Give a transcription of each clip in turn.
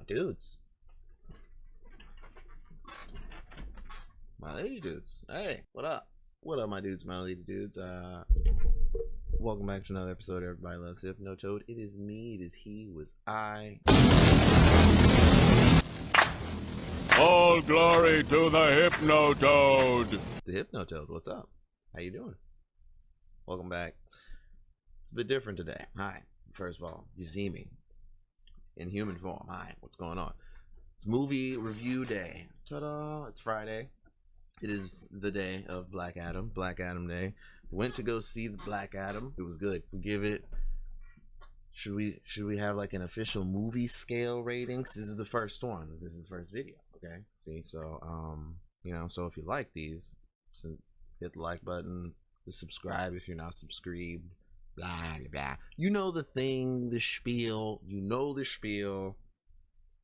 my dudes, my lady dudes. Hey, what up? What up, my dudes, my lady dudes? Welcome back to another episode of Everybody Loves Hypno Toad. It is me, it is he, it was I. All glory to the Hypno Toad. The Hypno Toad, what's up? How you doing? Welcome back. It's a bit different today. Hi. First of all, you see me in human form. Hi, what's going on? It's movie review day. Ta-da! It's Friday. It is the day of Black Adam Day. Went to go see the Black Adam. It was good. We give it. Should we have like an official movie scale rating? This is the first one. This is the first video. Okay. See, so so if you like these, hit the like button, subscribe if you're not subscribed. Blah blah blah. You know the thing, the spiel. You know the spiel.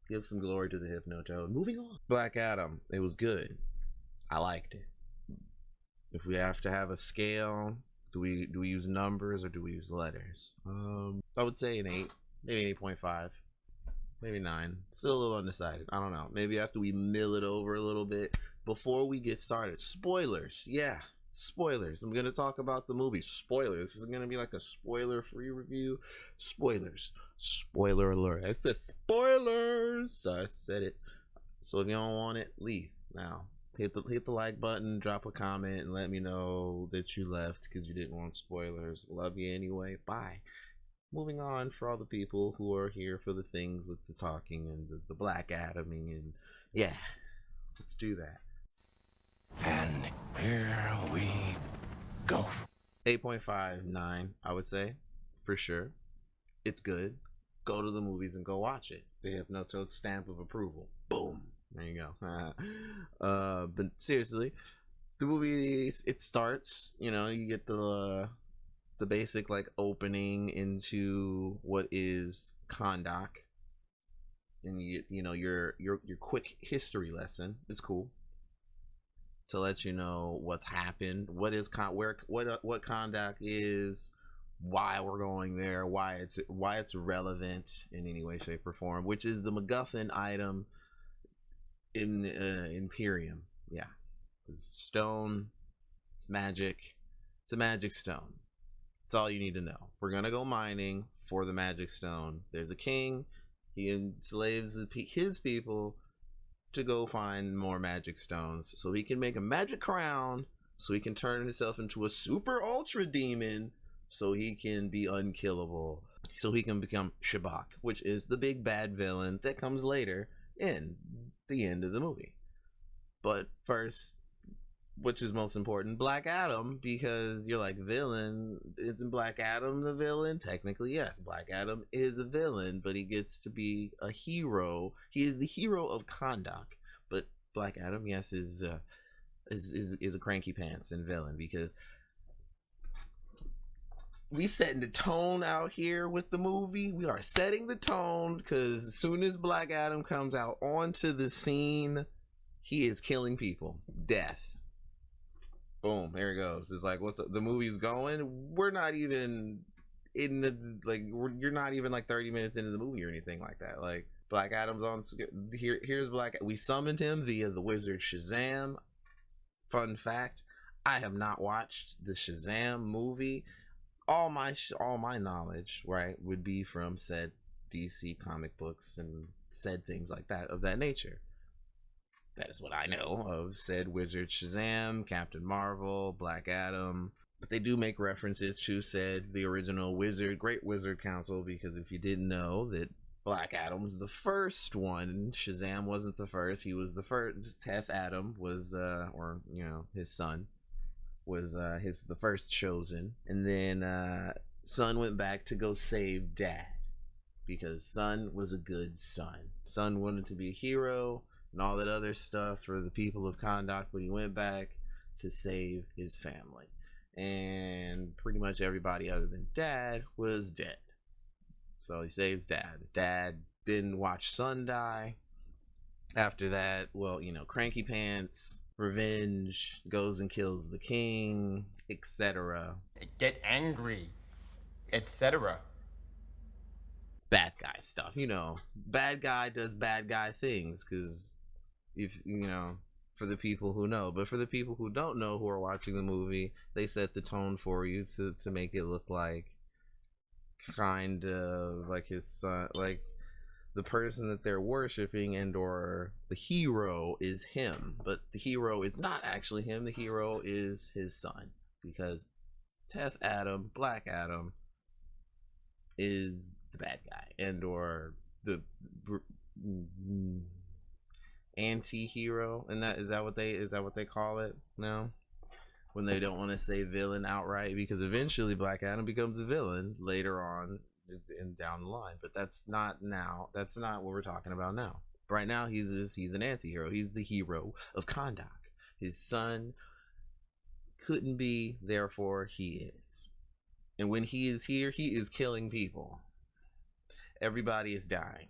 Give some glory to the Hypno Toad. Moving on. Black Adam. It was good. I liked it. If we have to have a scale, do we use numbers or do we use letters? I would say an 8, maybe 8.5, maybe 9. Still a little undecided. I don't know. Maybe after we mill it over a little bit before we get started. Spoilers. Yeah, spoilers. I'm gonna talk about the movie. Spoilers. This is gonna be like a spoiler-free review. Spoilers. Spoiler alert. I said spoilers. I said it. So if you don't want it, leave now. Hit the like button, drop a comment, and let me know that you left because you didn't want spoilers. Love you anyway. Bye. Moving on for all the people who are here for the things with the talking and the Black Adaming, and yeah, let's do that. And here we go. 8.59, I would say, for sure. It's good. Go to the movies and go watch it. The Hypno Toad stamp of approval. Boom. There you go. But seriously, the movie, it starts, you get the basic like opening into what is Kahndaq, and you get your quick history lesson. It's cool to let you know what's happened, what Kahndaq is, why we're going there, why it's relevant in any way, shape, or form, which is the MacGuffin item in Imperium. Yeah, it's stone, it's magic, it's a magic stone. That's all you need to know. We're gonna go mining for the magic stone. There's a king, he enslaves his people to go find more magic stones so he can make a magic crown, so he can turn himself into a super ultra demon, so he can be unkillable, so he can become Shabak, which is the big bad villain that comes later in the end of the movie. But first, which is most important, Black Adam, because you're like, villain, isn't Black Adam the villain? Technically yes, Black Adam is a villain, but he gets to be a hero. He is the hero of Kahndaq, but Black Adam, yes, is a cranky pants and villain, because we setting the tone out here with the movie. We are setting the tone, because as soon as Black Adam comes out onto the scene, he is killing people. Death. Boom, there it goes. It's like, the movie's going. We're not even in the, you're not even like 30 minutes into the movie or anything like that. Like, Black Adam's on here's Black. We summoned him via the wizard Shazam. Fun fact, I have not watched the Shazam movie. All my knowledge, right, would be from said DC comic books and said things like that, of that nature. That is what I know of said wizard Shazam, Captain Marvel, Black Adam. But they do make references to the original Great Wizard Council, because if you didn't know that Black Adam's the first one, Shazam wasn't the first. He was the first. Teth Adam was, his son was the first chosen, and then Son went back to go save Dad, because Son was a good son. Son wanted to be a hero and all that other stuff for the people of Kahndaq, but he went back to save his family, and pretty much everybody other than Dad was dead. So he saves Dad. Dad didn't watch Son die. After that, cranky pants, revenge, goes and kills the king, etc. Get angry, etc. bad guy stuff. You know, bad guy does bad guy things, because if you know, for the people who know, but for the people who don't know, who are watching the movie, they set the tone for you to make it look like kind of like his son, like the person that they're worshiping and or the hero is him, but the hero is not actually him. The hero is his son, because Teth Adam, Black Adam, is the bad guy and or the anti-hero, and that is that what they call it now, when they don't want to say villain outright, because eventually Black Adam becomes a villain later on and down the line, but that's not what we're talking about now. Right now he's an anti-hero. He's the hero of Kahndaq. His son couldn't be, therefore he is, and when he is here, he is killing people. Everybody is dying.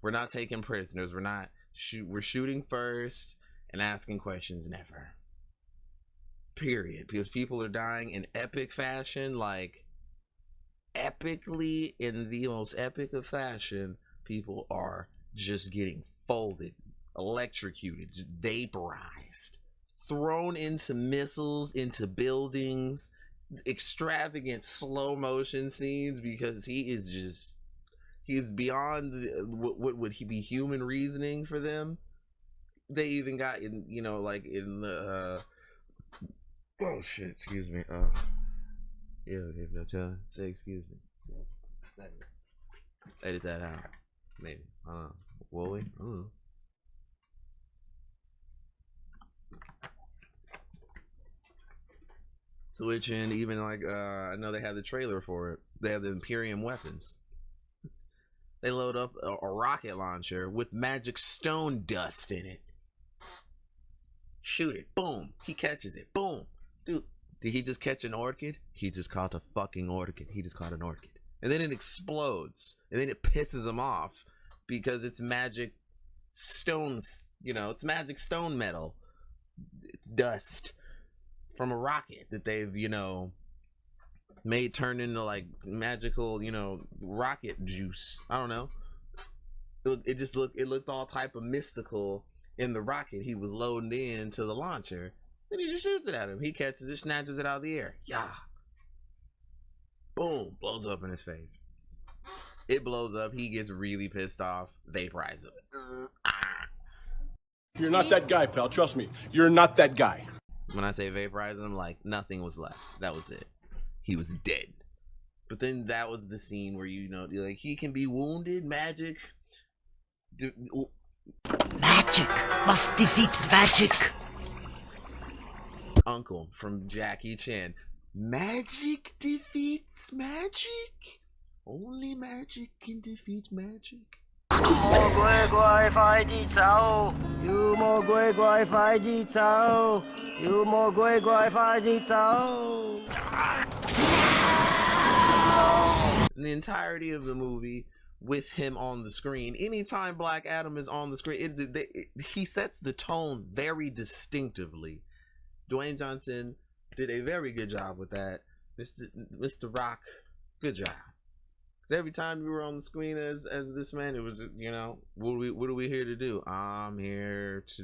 We're not taking prisoners. We're shooting first and asking questions never, period, because people are dying in epic fashion, like epically, in the most epic of fashion. People are just getting folded, electrocuted, just vaporized, thrown into missiles, into buildings, extravagant slow motion scenes, because he's beyond what would he be human reasoning for them. They even got in, you know, like in the oh shit, excuse me. Yeah, if no time, say excuse me. Edit that out. Maybe. I don't know. Will we? I don't know. Switch in, even like I know they have the trailer for it. They have the Imperium weapons. They load up a rocket launcher with magic stone dust in it. Shoot it. Boom. He catches it. Boom. Dude, did he just catch an orchid? He just caught a fucking orchid. He just caught an orchid. And then it explodes. And then it pisses him off because it's magic stones. You know, it's magic stone metal. It's dust from a rocket that they've, you know, made turn into like magical, you know, rocket juice. I don't know. It looked all type of mystical in the rocket he was loading into the launcher. Then he just shoots it at him. He catches it, snatches it out of the air. Yeah. Boom. Blows up in his face. It blows up. He gets really pissed off. Vaporizes him. You're not that guy, pal. Trust me. You're not that guy. When I say vaporize him, like nothing was left. That was it. He was dead. But then that was the scene where, you know, like, he can be wounded. Magic. Magic must defeat magic. Uncle from Jackie Chan. Magic defeats magic? Only magic can defeat magic. 魔鬼怪快啲走，妖魔鬼怪快啲走，妖魔鬼怪快啲走。 The entirety of the movie with him on the screen. Anytime Black Adam is on the screen, he sets the tone very distinctively. Dwayne Johnson did a very good job with that. Mr. Rock, good job. Every time you were on the screen as this man, it was, you know, what are we here to do? I'm here to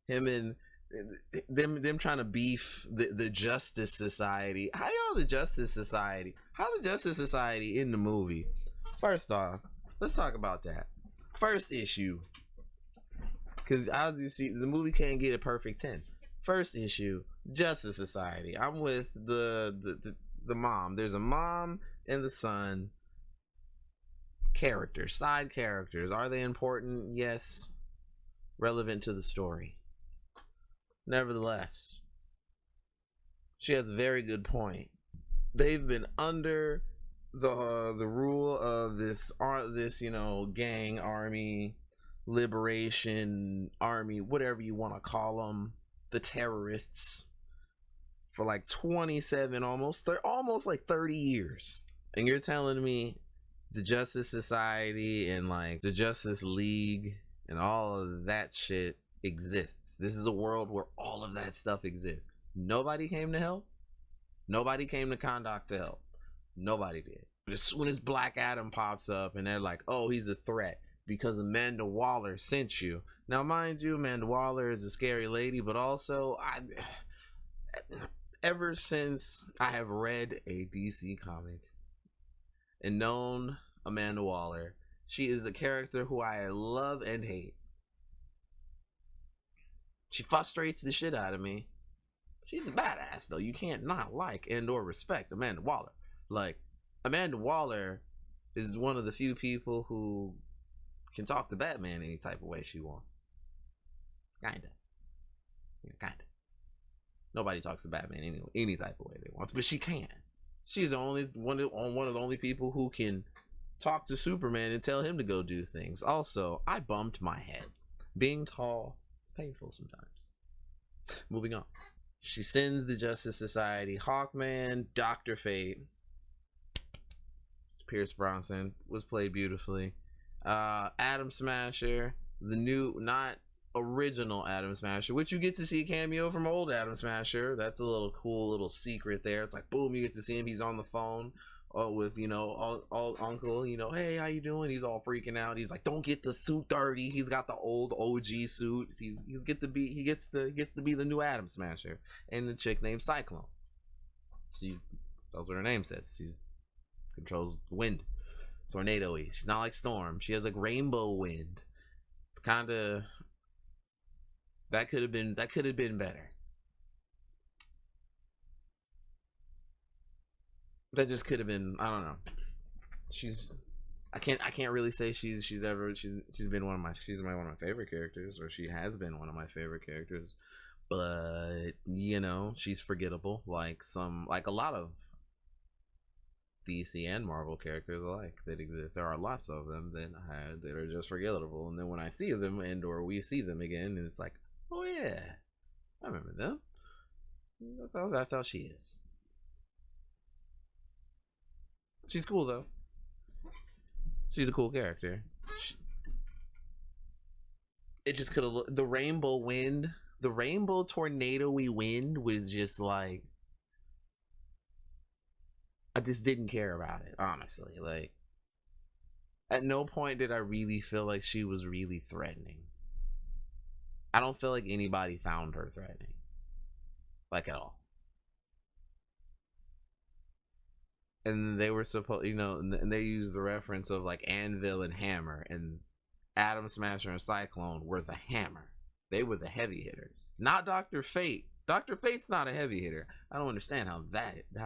him and them trying to beef the Justice Society. How the Justice Society in the movie? First off, let's talk about that. First issue, because obviously the movie can't get a perfect 10. First issue, Justice Society. I'm with the mom. There's a mom and the son. Characters, side characters. Are they important? Yes. Relevant to the story. Nevertheless, she has a very good point. They've been under the rule of this you know, gang, army, liberation army, whatever you want to call them, the terrorists, for like 27, almost like 30 years. And you're telling me the Justice Society and like the Justice League and all of that shit exists. This is a world where all of that stuff exists. Nobody came to help. Nobody came to Kahndaq to help. Nobody did. But as soon as Black Adam pops up and they're like, oh, he's a threat because Amanda Waller sent you. Now, mind you, Amanda Waller is a scary lady, but also, ever since I have read a DC comic and known Amanda Waller, she is a character who I love and hate. She frustrates the shit out of me. She's a badass, though. You can't not like and or respect Amanda Waller. Like, Amanda Waller is one of the few people who can talk to Batman any type of way she wants. Kinda. Yeah, kinda. Nobody talks to Batman any type of way they want, but she can. She's the only one of the only people who can talk to Superman and tell him to go do things. Also, I bumped my head. Being tall, it's painful sometimes. Moving on. She sends the Justice Society, Hawkman, Dr. Fate. Pierce Bronson was played beautifully. Atom Smasher, the new, not original Atom Smasher, which you get to see a cameo from old Atom Smasher. That's a little cool little secret there. It's like, boom, you get to see him. He's on the phone with, you know, all uncle, you know, hey, how you doing? He's all freaking out. He's like, don't get the suit dirty. He's got the old OG suit. He gets to be the new Atom Smasher. And the chick named Cyclone. That's what her name says. She controls the wind. Tornado-y. She's not like Storm. She has like rainbow wind. It's kind of, that could have been better. That just could have been, I don't know. I can't really say she's been one of my favorite characters, or she has been one of my favorite characters, but you know, she's forgettable like a lot of DC and Marvel characters alike that exist. There are lots of them that are just forgettable, and then when I see them and or we see them again, and it's like, oh yeah, I remember them. That's how she is. She's cool though. She's a cool character. It just could have the rainbow wind, the rainbow tornado-y wind was just like, I just didn't care about it, honestly. Like, at no point did I really feel like she was really threatening. I don't feel like anybody found her threatening, like at all. And they were supposed, you know, and they used the reference of like Anvil and Hammer, and Atom Smasher and Cyclone were the hammer. They were the heavy hitters, not Dr. Fate. Dr. Fate's not a heavy hitter. I don't understand how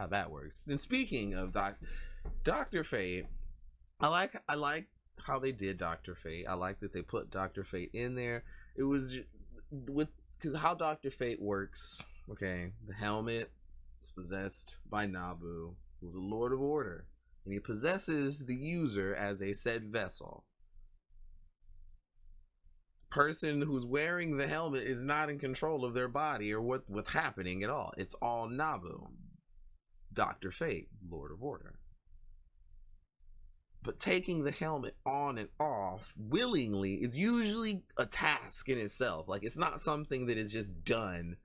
that works. And speaking of Dr. Fate, I like how they did Dr. Fate. I like that they put Dr. Fate in there. It was because how Dr. Fate works. Okay, the helmet is possessed by Nabu, who's a Lord of Order, and he possesses the user as a said vessel. Person who's wearing the helmet is not in control of their body or what's happening at all. It's all Nabu, Dr. Fate, Lord of Order. But taking the helmet on and off willingly is usually a task in itself. Like, it's not something that is just done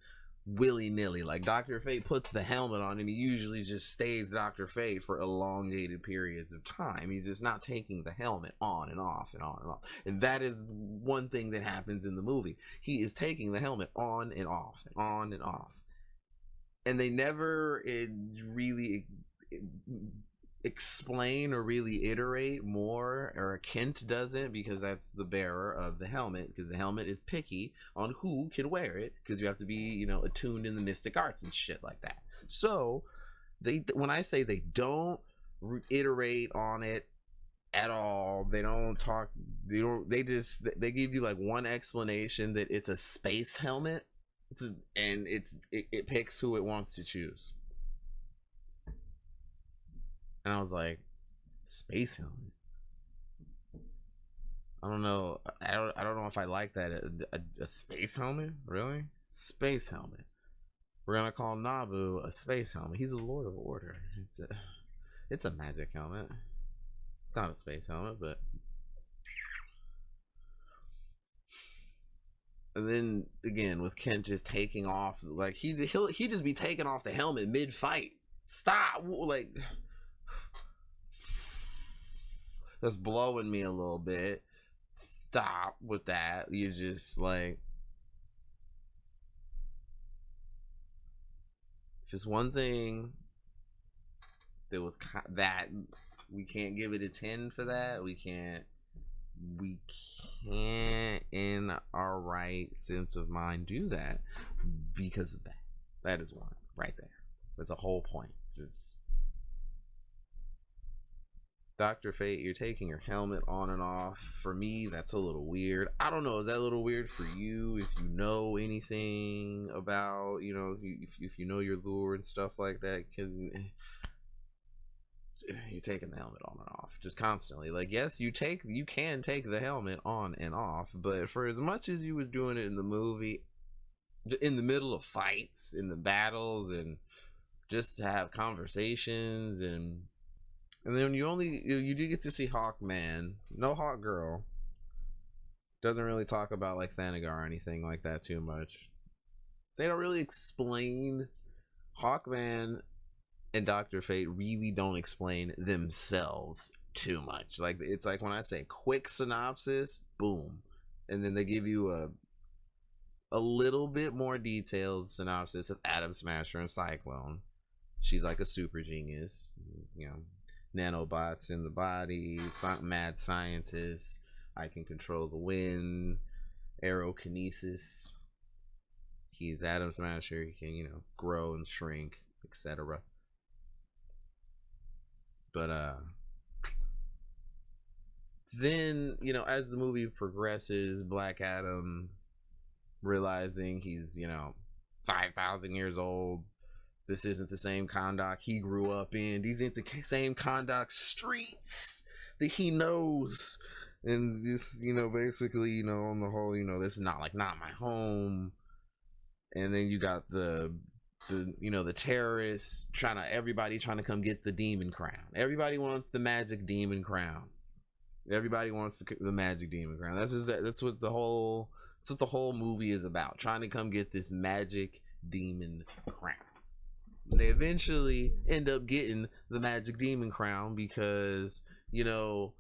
willy-nilly. Like, Dr. Fate puts the helmet on and he usually just stays Dr. Fate for elongated periods of time. He's just not taking the helmet on and off and on and off. And that is one thing that happens in the movie. He is taking the helmet on and off and on and off. And they never really explain or really iterate more, or Kent doesn't, because that's the bearer of the helmet, because the helmet is picky on who can wear it, because you have to be, you know, attuned in the mystic arts and shit like that. So when I say they don't iterate on it at all, they give you like one explanation that it's a space helmet, it picks who it wants to choose. And I was like, space helmet? I don't know. I don't know if I like that. A space helmet? Really? Space helmet. We're gonna call Nabu a space helmet. He's a Lord of Order. It's a magic helmet. It's not a space helmet, but And then again with Kent just taking off, like he just be taking off the helmet mid fight. Stop, like that's blowing me a little bit. Stop with that. You just like, if it's one thing that was that we can't give it a 10 for that. We can't in our right sense of mind do that because of that. That is one right there. That's a whole point. Just Dr. Fate, you're taking your helmet on and off. For me, that's a little weird. I don't know, is that a little weird for you? If you know anything about, you know, if you know your lure and stuff like that, you're taking the helmet on and off just constantly. Like, yes, you can take the helmet on and off, but for as much as you was doing it in the movie, in the middle of fights, in the battles, and just to have conversations, and then you do get to see Hawkman. No Hawkgirl. Doesn't really talk about like Thanagar or anything like that too much. They don't really explain. Hawkman and Dr. Fate really don't explain themselves too much. Like, it's like when I say quick synopsis, boom, and then they give you a little bit more detailed synopsis of Atom Smasher and Cyclone. She's like a super genius, you know, nanobots in the body, mad scientist. I can control the wind, aerokinesis. He's Atom Smasher. He can, you know, grow and shrink, etc. But then, you know, as the movie progresses, Black Adam realizing he's, you know, 5,000 years old. This isn't the same Kahndaq he grew up in. These ain't the same Kahndaq streets that he knows. And this, you know, basically, you know, on the whole, you know, this is not my home. And then you got the you know, the terrorists everybody trying to come get the demon crown. Everybody wants the magic demon crown. Everybody wants the magic demon crown. That's what the whole movie is about. Trying to come get this magic demon crown. They eventually end up getting the magic demon crown because, you know,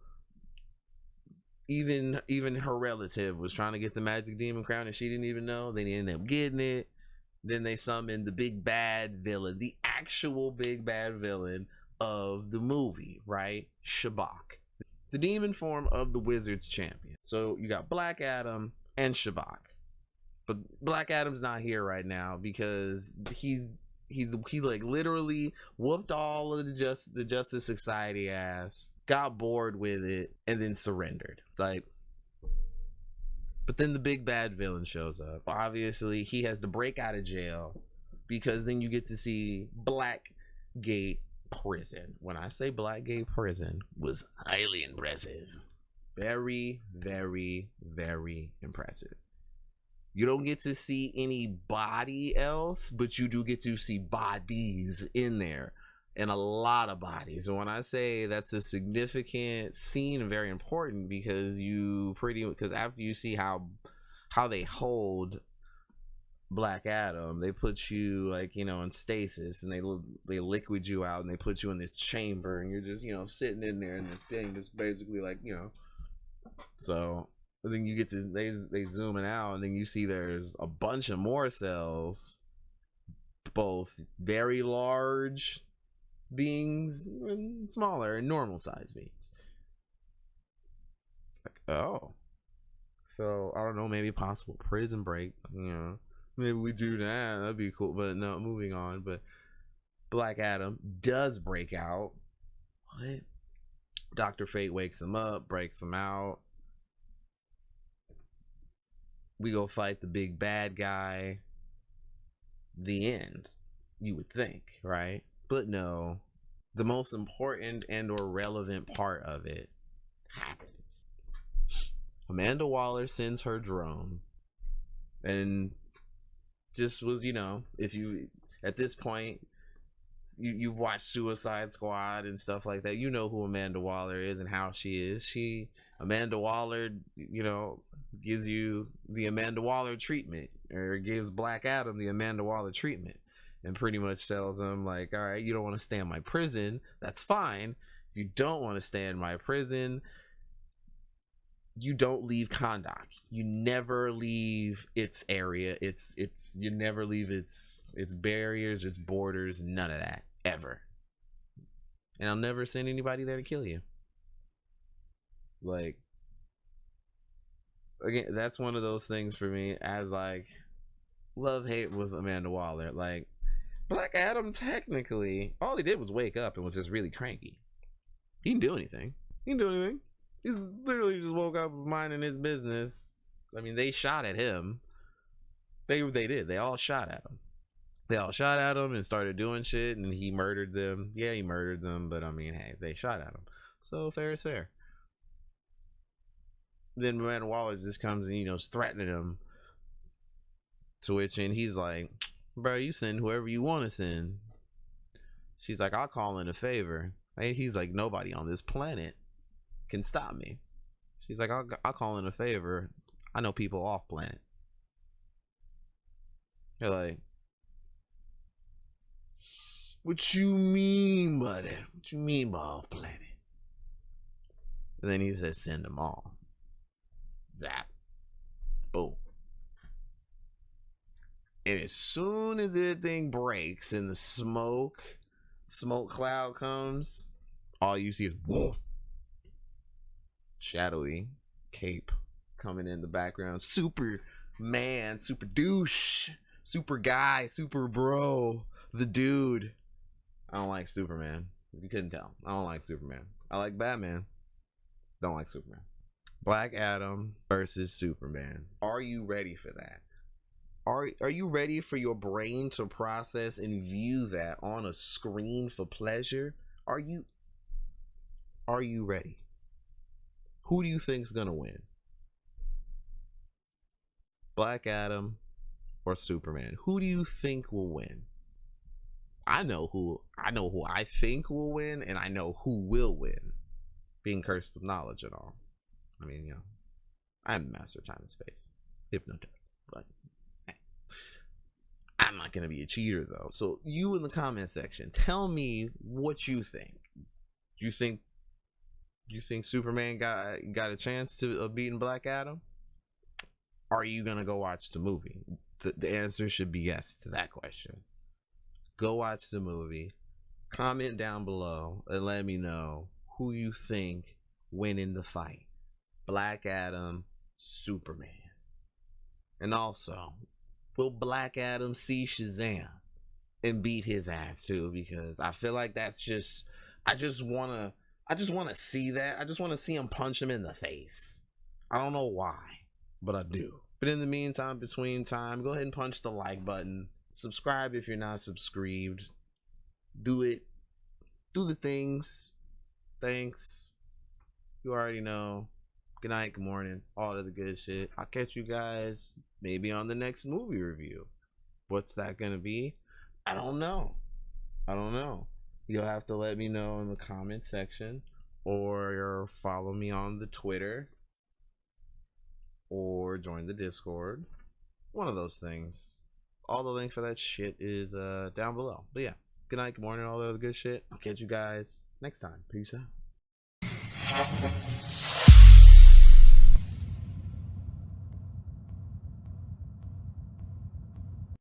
even her relative was trying to get the magic demon crown and she didn't even know. They ended up getting it. Then they summoned the big bad villain, the actual big bad villain of the movie, right? Shabak, the demon form of the Wizard's champion. So you got Black Adam and Shabak, but Black Adam's not here right now because he like literally whooped all of the Justice Society ass, got bored with it, and then surrendered. Like, but then the big bad villain shows up. Obviously, he has to break out of jail because then you get to see Blackgate Prison. When I say Blackgate Prison, was highly impressive. Very, very, very impressive. You don't get to see anybody else, but you do get to see bodies in there, and a lot of bodies. And when I say that's a significant scene and very important, because after you see how they hold Black Adam, they put you, like, you know, in stasis, and they liquid you out, and they put you in this chamber, and you're just, you know, sitting in there, and the thing is basically like, you know. So then you get to they zoom it out, and then you see there's a bunch of more cells, both very large beings and smaller and normal size beings. Like, oh, so I don't know, maybe possible prison break, you know, maybe we do that'd be cool. But no, moving on. But Black Adam does break out. What? Dr. Fate wakes him up, breaks him out. We go fight the big bad guy. The end, you would think, right? But no, the most important and or relevant part of it happens. Amanda Waller sends her drone, and just was, you know, if you at this point, you've watched Suicide Squad and stuff like that. You know who Amanda Waller is and how she is. Amanda Waller, you know, gives you the Amanda Waller treatment, or gives Black Adam the Amanda Waller treatment, and pretty much tells him like, all right, you don't want to stay in my prison, that's fine. If you don't want to stay in my prison, you don't leave Kahndaq. You never leave its area. You never leave its barriers, its borders, none of that ever. And I'll never send anybody there to kill you. Like, again, that's one of those things for me as like love hate with Amanda Waller. Like, Black Adam, technically all he did was wake up and was just really cranky. He didn't do anything. He's literally just woke up, was minding his business. I mean, they shot at him. They did. They all shot at him. They all shot at him and started doing shit, and he murdered them. Yeah, he murdered them, but I mean, hey, they shot at him. So fair is fair. Then Amanda Waller just comes and, you know, is threatening him. To which, and he's like, bro, you send whoever you want to send. She's like, I'll call in a favor. And he's like, nobody on this planet can stop me. She's like, I'll call in a favor. I know people off planet. You're like, what you mean by that? What you mean by off planet? And then he says, send them all. Zap. Boom. And as soon as anything breaks and the smoke cloud comes, all you see is whoa. Shadowy cape coming in the background. Superman, super douche, super guy, super bro, the dude. I don't like Superman. If you couldn't tell, I don't like Superman. I like Batman. Don't like Superman. Black Adam versus Superman. Are you ready for that? Are you ready for your brain to process and view that on a screen for pleasure? Are you ready? Who do you think's gonna win? Black Adam or Superman? Who do you think will win? I know who I think will win, and I know who will win. Being cursed with knowledge and all. I mean, you know, I'm a master of time and space. Hypnotic. But hey, I'm not gonna be a cheater though. So you in the comment section, tell me what you think. You think Superman got a chance to beating Black Adam? Are you gonna go watch the movie? The answer should be yes to that question. Go watch the movie. Comment down below and let me know who you think win in the fight. Black Adam, Superman. And also, will Black Adam see Shazam and beat his ass too? Because I feel like that's just, I just want to see that. I just want to see him punch him in the face. I don't know why, but I do. But in the meantime, between time, go ahead and punch the like button. Subscribe if you're not subscribed. Do it. Do the things. Thanks. You already know. Good night, good morning, all of the good shit. I'll catch you guys maybe on the next movie review. What's that gonna be? I don't know. You'll have to let me know in the comment section, or follow me on the Twitter, or join the Discord. One of those things. All the links for that shit is down below. But yeah, good night, good morning, all the other good shit. I'll catch you guys next time. Peace out.